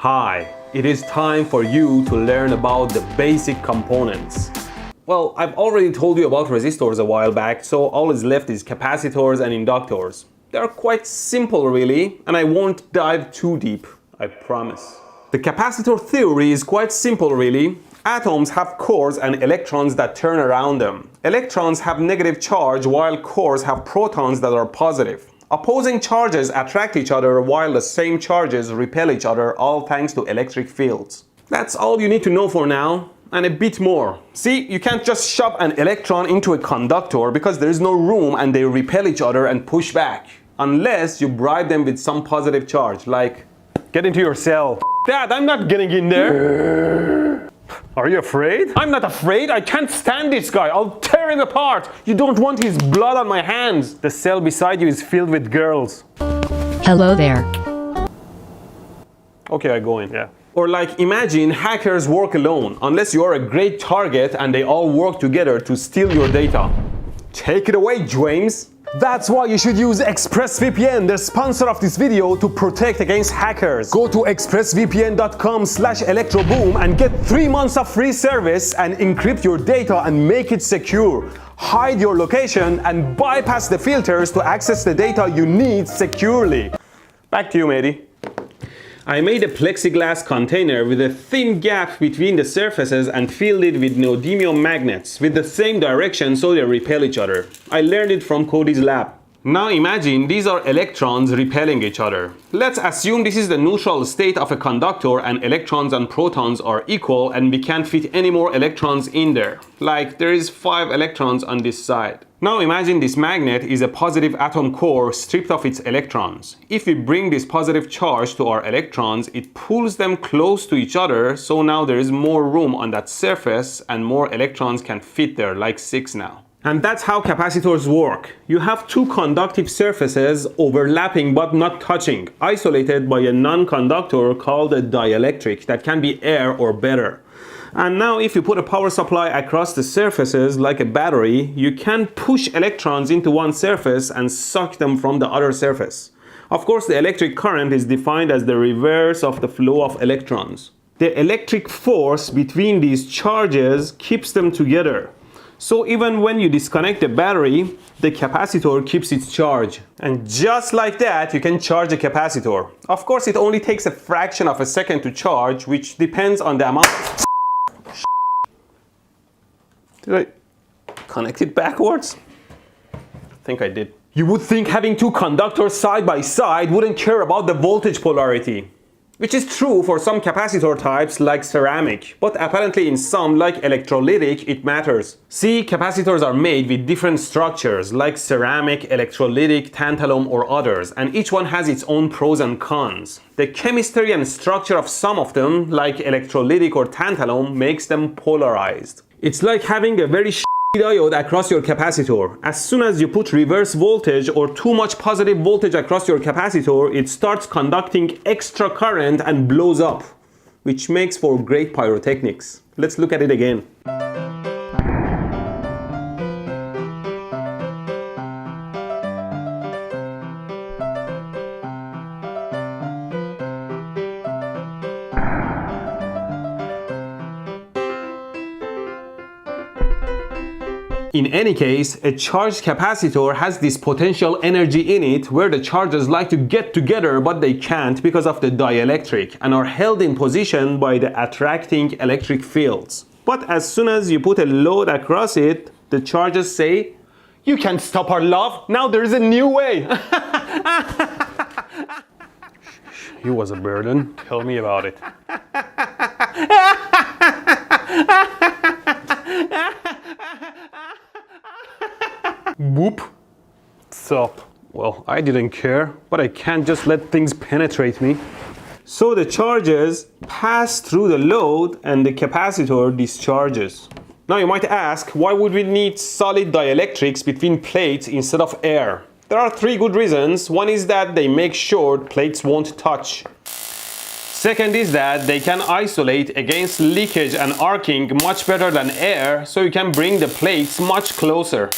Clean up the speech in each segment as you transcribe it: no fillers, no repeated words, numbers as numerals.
Hi, it is time for you to learn about the basic components. Well, I've already told you about resistors a while back, so all is left is capacitors and inductors. They're quite simple really, and I won't dive too deep, I promise. The capacitor theory is quite simple really. Atoms have cores and electrons that turn around them. Electrons have negative charge while cores have protons that are positive. Opposing charges attract each other while the same charges repel each other, all thanks to electric fields. That's all you need to know for now, and a bit more. See, you can't just shove an electron into a conductor because there is no room and they repel each other and push back. Unless you bribe them with some positive charge, like, get into your cell. Dad, I'm not getting in there. Are you afraid? I'm not afraid. I can't stand this guy. I'll tear him apart. You don't want his blood on my hands. The cell beside you is filled with girls. Hello there. Okay, I go in. Yeah. Or like, imagine hackers work alone, unless you are a great target and they all work together to steal your data. Take it away, James. That's why you should use ExpressVPN, the sponsor of this video, to protect against hackers. Go to expressvpn.com/electroboom and get 3 months of free service and encrypt your data and make it secure. Hide your location and bypass the filters to access the data you need securely. Back to you, matey. I made a plexiglass container with a thin gap between the surfaces and filled it with neodymium magnets with the same direction so they repel each other. I learned it from Cody's lab. Now imagine these are electrons repelling each other. Let's assume this is the neutral state of a conductor and electrons and protons are equal and we can't fit any more electrons in there. Like there is 5 electrons on this side. Now imagine this magnet is a positive atom core stripped of its electrons. If we bring this positive charge to our electrons, it pulls them close to each other, so now there is more room on that surface and more electrons can fit there, like 6 now. And that's how capacitors work. You have 2 conductive surfaces overlapping but not touching, isolated by a non-conductor called a dielectric that can be air or better. And now if you put a power supply across the surfaces like a battery, you can push electrons into one surface and suck them from the other surface. Of course, the electric current is defined as the reverse of the flow of electrons. The electric force between these charges keeps them together. So even when you disconnect the battery, the capacitor keeps its charge. And just like that, you can charge a capacitor. Of course, it only takes a fraction of a second to charge, which depends on the amount. Did I connect it backwards? I think I did. You would think having 2 conductors side by side wouldn't care about the voltage polarity. Which is true for some capacitor types like ceramic, but apparently in some like electrolytic it matters. See, capacitors are made with different structures like ceramic, electrolytic, tantalum or others, and each one has its own pros and cons. The chemistry and structure of some of them, like electrolytic or tantalum, makes them polarized. It's like having a very diode across your capacitor. As soon as you put reverse voltage or too much positive voltage across your capacitor, it starts conducting extra current and blows up, which makes for great pyrotechnics. Let's look at it again. In any case, a charged capacitor has this potential energy in it where the charges like to get together but they can't because of the dielectric and are held in position by the attracting electric fields. But as soon as you put a load across it, the charges say, "You can't stop our love, now there is a new way." He was a burden. Tell me about it. Whoop. Stop. Well, I didn't care, but I can't just let things penetrate me. So the charges pass through the load and the capacitor discharges. Now you might ask, why would we need solid dielectrics between plates instead of air? There are 3 good reasons. One is that they make sure plates won't touch. Second is that they can isolate against leakage and arcing much better than air, so you can bring the plates much closer.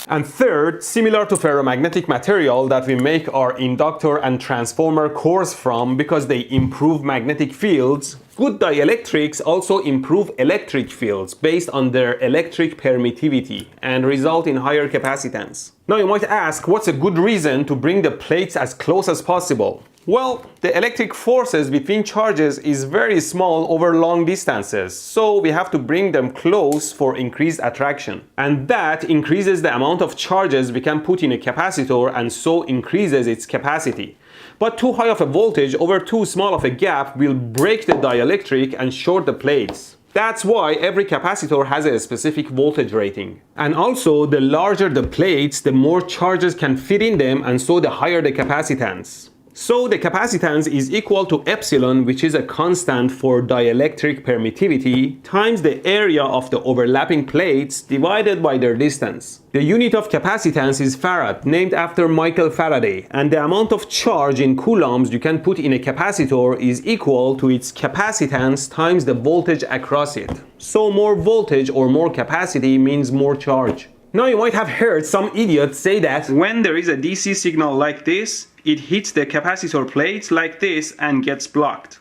And third, similar to ferromagnetic material that we make our inductor and transformer cores from because they improve magnetic fields, good dielectrics also improve electric fields based on their electric permittivity and result in higher capacitance. Now you might ask, what's a good reason to bring the plates as close as possible? Well, the electric forces between charges is very small over long distances, so we have to bring them close for increased attraction. And that increases the amount of charges we can put in a capacitor and so increases its capacity. But too high of a voltage over too small of a gap will break the dielectric and short the plates. That's why every capacitor has a specific voltage rating. And also, the larger the plates, the more charges can fit in them and so the higher the capacitance. So the capacitance is equal to epsilon, which is a constant for dielectric permittivity, times the area of the overlapping plates divided by their distance. The unit of capacitance is farad, named after Michael Faraday, and the amount of charge in coulombs you can put in a capacitor is equal to its capacitance times the voltage across it. So more voltage or more capacity means more charge. Now you might have heard some idiots say that when there is a DC signal like this, it hits the capacitor plates like this and gets blocked,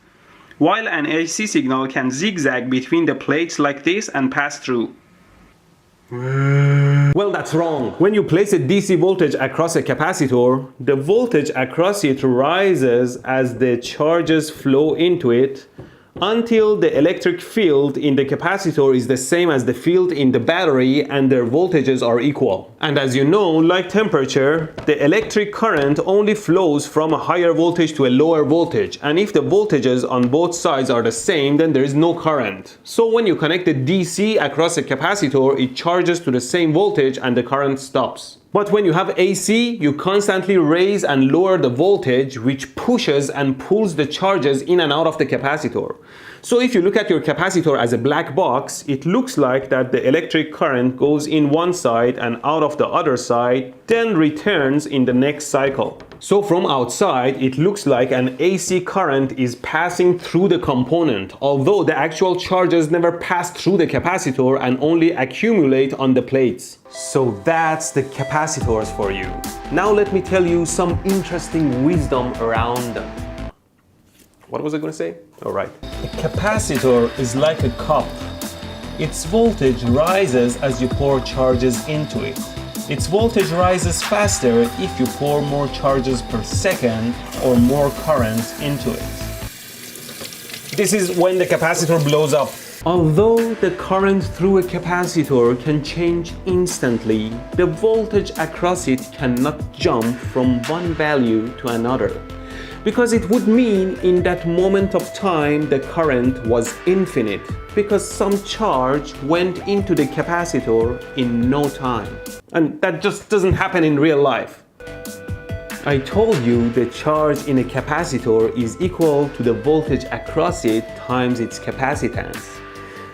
while an AC signal can zigzag between the plates like this and pass through. Well, that's wrong. When you place a DC voltage across a capacitor, the voltage across it rises as the charges flow into it until the electric field in the capacitor is the same as the field in the battery and their voltages are equal. And as you know, like temperature, the electric current only flows from a higher voltage to a lower voltage, and if the voltages on both sides are the same, then there is no current. So when you connect the DC across a capacitor, it charges to the same voltage and the current stops. But when you have AC, you constantly raise and lower the voltage, which pushes and pulls the charges in and out of the capacitor. So if you look at your capacitor as a black box, it looks like that the electric current goes in one side and out of the other side, then returns in the next cycle. So from outside, it looks like an AC current is passing through the component, although the actual charges never pass through the capacitor and only accumulate on the plates. So that's the capacitors for you. Now let me tell you some interesting wisdom around them. What was I going to say? All right. A capacitor is like a cup. Its voltage rises as you pour charges into it. Its voltage rises faster if you pour more charges per second or more current into it. This is when the capacitor blows up. Although the current through a capacitor can change instantly, the voltage across it cannot jump from one value to another, because it would mean in that moment of time the current was infinite, because some charge went into the capacitor in no time. And that just doesn't happen in real life. I told you the charge in a capacitor is equal to the voltage across it times its capacitance.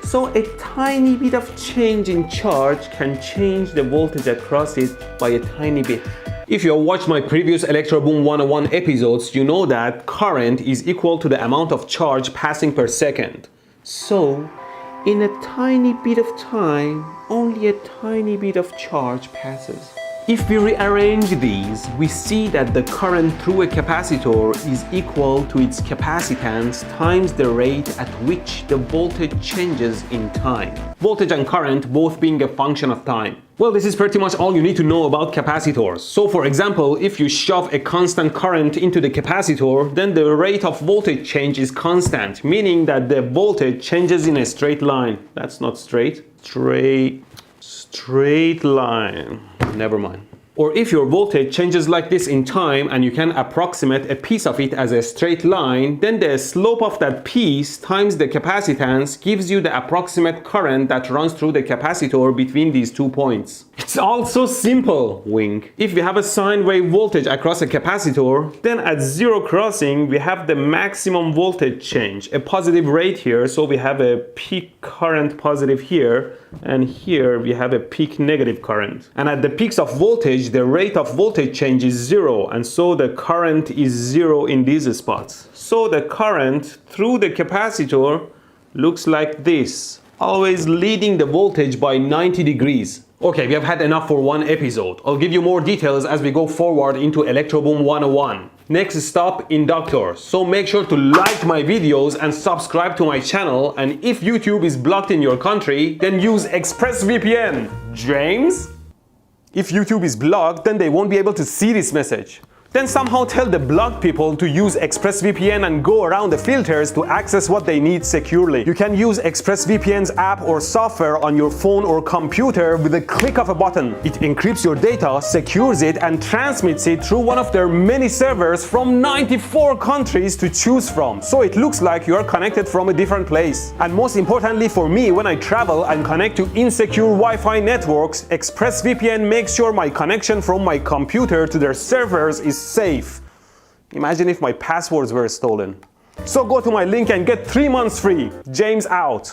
So a tiny bit of change in charge can change the voltage across it by a tiny bit. If you have watched my previous ElectroBOOM 101 episodes, you know that current is equal to the amount of charge passing per second. So, in a tiny bit of time, only a tiny bit of charge passes. If we rearrange these, we see that the current through a capacitor is equal to its capacitance times the rate at which the voltage changes in time. Voltage and current both being a function of time. Well, this is pretty much all you need to know about capacitors. So for example, if you shove a constant current into the capacitor, then the rate of voltage change is constant, meaning that the voltage changes in a straight line. That's not straight. Straight line. Never mind. Or if your voltage changes like this in time and you can approximate a piece of it as a straight line, then the slope of that piece times the capacitance gives you the approximate current that runs through the capacitor between these 2 points. It's all so simple, wink. If we have a sine wave voltage across a capacitor, then at zero crossing we have the maximum voltage change, a positive rate here, so we have a peak current positive here, and here we have a peak negative current. And at the peaks of voltage, the rate of voltage change is zero, and so the current is zero in these spots. So the current through the capacitor looks like this, always leading the voltage by 90 degrees. Okay, we have had enough for one episode. I'll give you more details as we go forward into ElectroBOOM 101. Next stop, inductors. So make sure to like my videos and subscribe to my channel, and if YouTube is blocked in your country, then use ExpressVPN. James? If YouTube is blocked, then they won't be able to see this message. Then somehow tell the blocked people to use ExpressVPN and go around the filters to access what they need securely. You can use ExpressVPN's app or software on your phone or computer with a click of a button. It encrypts your data, secures it, and transmits it through one of their many servers from 94 countries to choose from. So it looks like you are connected from a different place. And most importantly for me, when I travel and connect to insecure Wi-Fi networks, ExpressVPN makes sure my connection from my computer to their servers is safe. Imagine if my passwords were stolen. So go to my link and get 3 months free. James out.